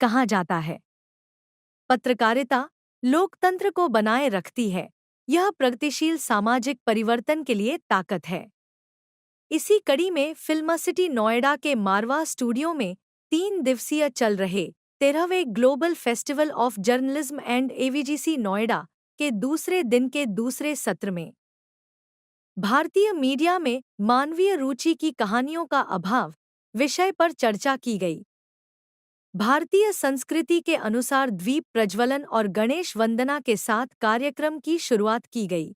कहा जाता है। पत्रकारिता लोकतंत्र को बनाए रखती है। यह प्रगतिशील सामाजिक परिवर्तन के लिए ताकत है। इसी कड़ी में फिल्म सिटी नोएडा के मारवा स्टूडियो में 3 दिवसीय चल रहे 13वें global festival of journalism and AVGC Noida के दूसरे दिन के दूसरे सत्र में भारतीय मीडिया में मानवीय रुचि की कहानियों का अभाव विषय पर चर्चा की गई। भारतीय संस्कृति के अनुसार द्वीप प्रज्वलन और गणेश वंदना के साथ कार्यक्रम की शुरुआत की गई।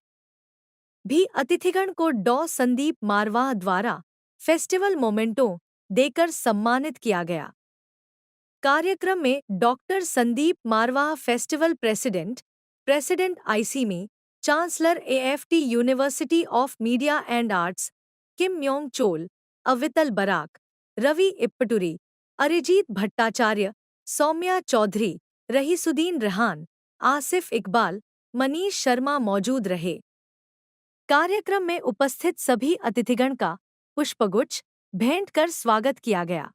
भी अतिथिगण को डॉ संदीप मारवाह द्वारा फेस्टिवल मोमेंटो देकर सम्मानित किया गया। कार्यक्रम में doctor Sandeep Marwah festival president ICMEI, chancellor AAFT university of media and arts Kim Myung Chol, Avital Barak, Ravi Ippaturi, Arijit Bhattacharya, Saumya Chaudhary, Rahisuddin Rehan, Asif Iqbal, Manish Sharma मौजूद रहे। कार्यक्रम में उपस्थित सभी अतिथिगण का पुष्पगुच्छ भेंट कर स्वागत किया गया।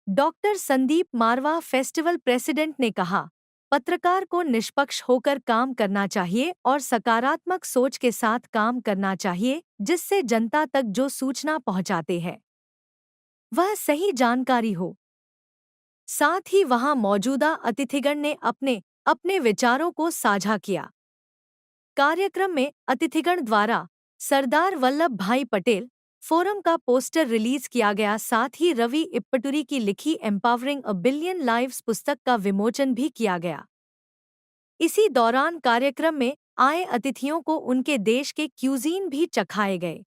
Doctor Sandeep Marwah festival president ने कहा, पत्रकार को निष्पक्ष होकर काम करना चाहिए और सकारात्मक सोच के साथ काम करना चाहिए, जिससे जनता तक जो सूचना पहुंचाते हैं वह सही जानकारी हो। साथ ही वहां मौजूदा अतिथिगण ने अपने अपने विचारों को साझा किया। कार्यक्रम में अतिथिगण द्वारा सरदार वल्लभ भाई पटेल फोरम का पोस्टर रिलीज किया गया। साथ ही रवि इप्पटुरी की लिखी एम्पावरिंग अ बिलियन लाइव्स पुस्तक का विमोचन भी किया गया। इसी दौरान कार्यक्रम में आए अतिथियों को उनके देश के क्यूजीन भी चखाए गए।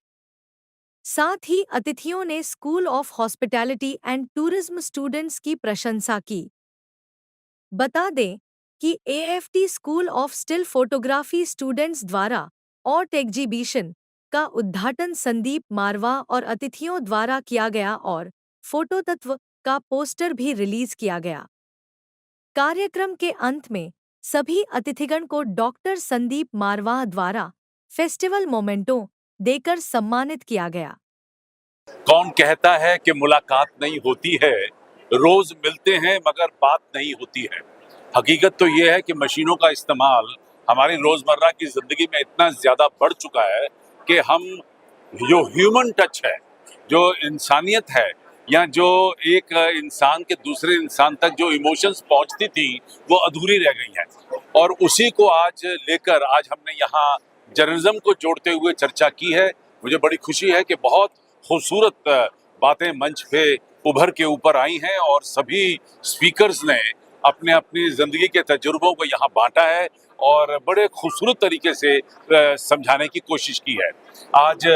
साथ ही अतिथियों ने school of hospitality and tourism students की प्रशंसा की। बता दें कि AFT school of still photography students द्वारा आर्ट एग्जीबिशन का उद्घाटन संदीप मारवाह और अतिथियों द्वारा किया गया और फोटो तत्व का पोस्टर भी रिलीज किया गया। कार्यक्रम के अंत में सभी अतिथिगण को डॉक्टर संदीप मारवाह द्वारा फेस्टिवल मोमेंटो देकर सम्मानित किया गया। कौन कहता है कि मुलाकात नहीं होती है, रोज मिलते हैं मगर बात नहीं होती है। हकीकत तो ये है कि मशीनों का इस्तेमाल हमारी रोजमर्रा की जिंदगी में इतना ज्यादा बढ़ चुका है कि हम जो ह्यूमन टच है, जो इंसानियत है, या जो एक इंसान के दूसरे इंसान तक जो इमोशंस पहुंचती थी वो अधूरी रह गई हैं। और उसी को आज लेकर आज हमने यहाँ जर्नलिज्म को जोड़ते हुए चर्चा की है। मुझे बड़ी खुशी है कि बहुत खूबसूरत बातें मंच पे उभर के ऊपर आई हैं और सभी स्पीकर्स ने अपने अपनी जिंदगी के तजुर्बों को यहाँ बांटा है और बड़े खूबसूरत तरीके से समझाने की कोशिश की है। आज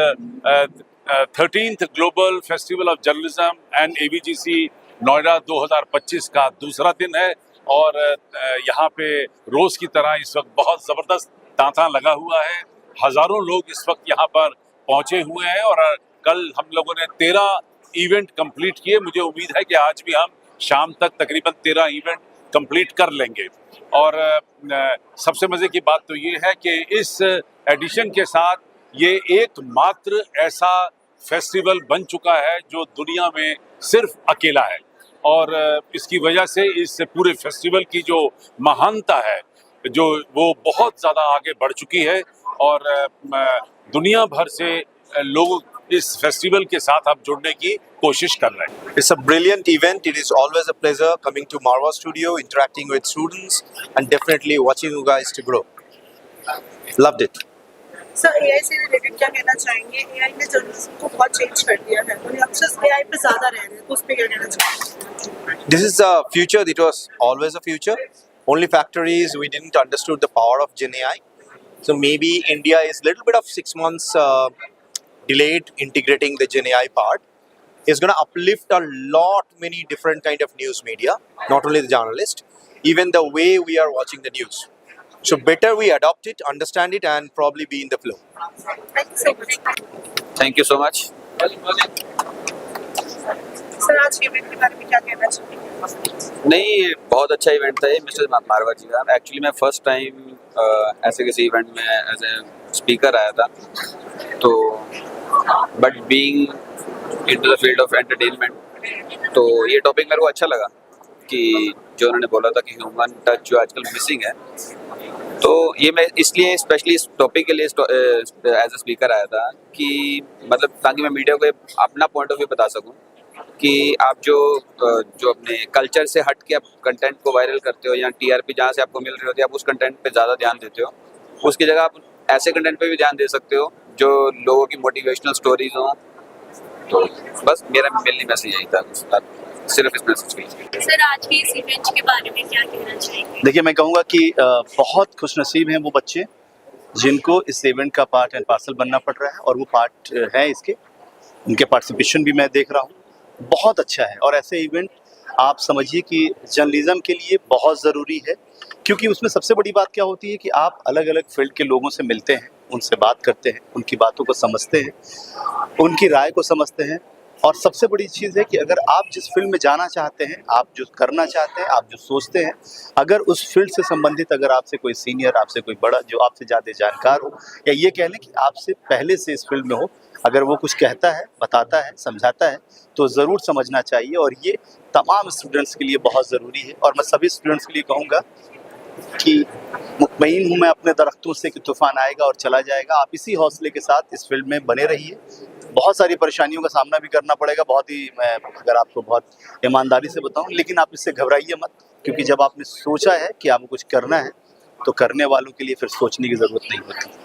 13th global festival of journalism and AVGC Noida 2025 का दूसरा दिन है और यहाँ पे रोज की तरह इस वक्त बहुत जबरदस्त तांता लगा हुआ है। हजारों लोग इस वक्त यहाँ पर पहुंचे हुए हैं और कल हम लोगों ने 13 इवेंट कंप्लीट किए। मुझे उम्मीद है कि आज भी हम शाम तक तकरीबन 13 इवेंट कंप्लीट कर लेंगे। और सबसे मजे की बात तो ये है कि इस एडिशन के साथ ये एकमात्र ऐसा फेस्टिवल बन चुका है जो दुनिया में सिर्फ अकेला है और इसकी वजह से इस पूरे फेस्टिवल की जो महानता है जो वो बहुत ज़्यादा आगे बढ़ चुकी है और दुनिया भर से लोग इस फेस्टिवल के साथ अब जुड़ने की कोशिश कर रहे हैं। It's a brilliant event. It is always a pleasure coming to Marwa Studio, interacting with students, and definitely watching you guys to grow. Loved it. Sir AI से रिलेटेड क्या कहना चाहेंगे? एआई ने जर्नलिज्म को बहुत चेंज कर दिया है और अक्सर एआई पे ज़्यादा रह रहे हैं, तो उस पर क्या कहना चाहेंगे? This is a future. It was always a future. Only factor is we didn't understood the power of Gen AI. So maybe India is a little bit of 6 months delayed integrating the Gen AI part. Is going to uplift a lot many different kind of news media, not only the journalist, even the way we are watching the news. So better we adopt it, understand it, and probably be in the flow. Thank you so much. Thank you so much. Sir आज के event के बारे में क्या कहना चाहेंगे? नहीं, बहुत अच्छा इवेंट था ये मिस्टर मारवा जी का। एक्चुअली मैं फर्स्ट टाइम ऐसे किसी इवेंट में एज ए स्पीकर आया था, तो but being into the field of entertainment तो ये टॉपिक मेरे को अच्छा लगा कि जो उन्होंने बोला था कि ह्यूमन टच जो आजकल मिसिंग है, तो ये मैं इसलिए स्पेशली इस टॉपिक के लिए एज अ स्पीकर आया था कि मतलब ताकि मैं मीडिया को अपना पॉइंट ऑफ व्यू बता सकूं कि आप जो अपने कल्चर से हट के आप कंटेंट को वायरल करते हो या टीआरपी जहाँ से आपको मिल रही होती है, आप उस कंटेंट पे ज़्यादा ध्यान देते हो, उसकी जगह आप ऐसे कंटेंट पे भी ध्यान दे सकते हो जो लोगों की मोटिवेशनल स्टोरीज हों। तो बस मेरा मेनली मैसेज यही था, सिर्फ इस मैसेज के। सर, आज के इस इवेंट के बारे में क्या कहना चाहेंगे? देखिए, मैं कहूँगा कि बहुत खुशनसीब हैं वो बच्चे जिनको इस इवेंट का पार्ट एंड पार्सल बनना पड़ रहा है, और वो पार्ट है इसके। उनके पार्टिसिपेशन भी मैं देख रहा हूँ, बहुत अच्छा है। और ऐसे इवेंट आप समझिए कि जर्नलिज्म के लिए बहुत ज़रूरी है, क्योंकि उसमें सबसे बड़ी बात क्या होती है कि आप अलग अलग फील्ड के लोगों से मिलते हैं, उनसे बात करते हैं, उनकी बातों को समझते हैं, उनकी राय को समझते हैं। और सबसे बड़ी चीज़ है कि अगर आप जिस फील्ड में जाना चाहते हैं, आप जो करना चाहते हैं, आप जो सोचते हैं, अगर उस फील्ड से संबंधित अगर आपसे कोई सीनियर, आपसे कोई बड़ा जो आपसे ज़्यादा जानकार हो, या ये कह लें कि आपसे पहले से इस फील्ड में हो, अगर वो कुछ कहता है, बताता है, समझाता है, तो ज़रूर समझना चाहिए। और ये तमाम स्टूडेंट्स के लिए बहुत ज़रूरी है। और मैं सभी स्टूडेंट्स के लिए कहूँगा कि मुतमईन हूँ मैं अपने दरख्तों से कि तूफ़ान आएगा और चला जाएगा। आप इसी हौसले के साथ इस फील्ड में बने रहिए। बहुत सारी परेशानियों का सामना भी करना पड़ेगा, बहुत ही, मैं अगर आपको बहुत ईमानदारी से बताऊं, लेकिन आप इससे घबराइए मत, क्योंकि जब आपने सोचा है कि आपको कुछ करना है, तो करने वालों के लिए फिर सोचने की ज़रूरत नहीं होती।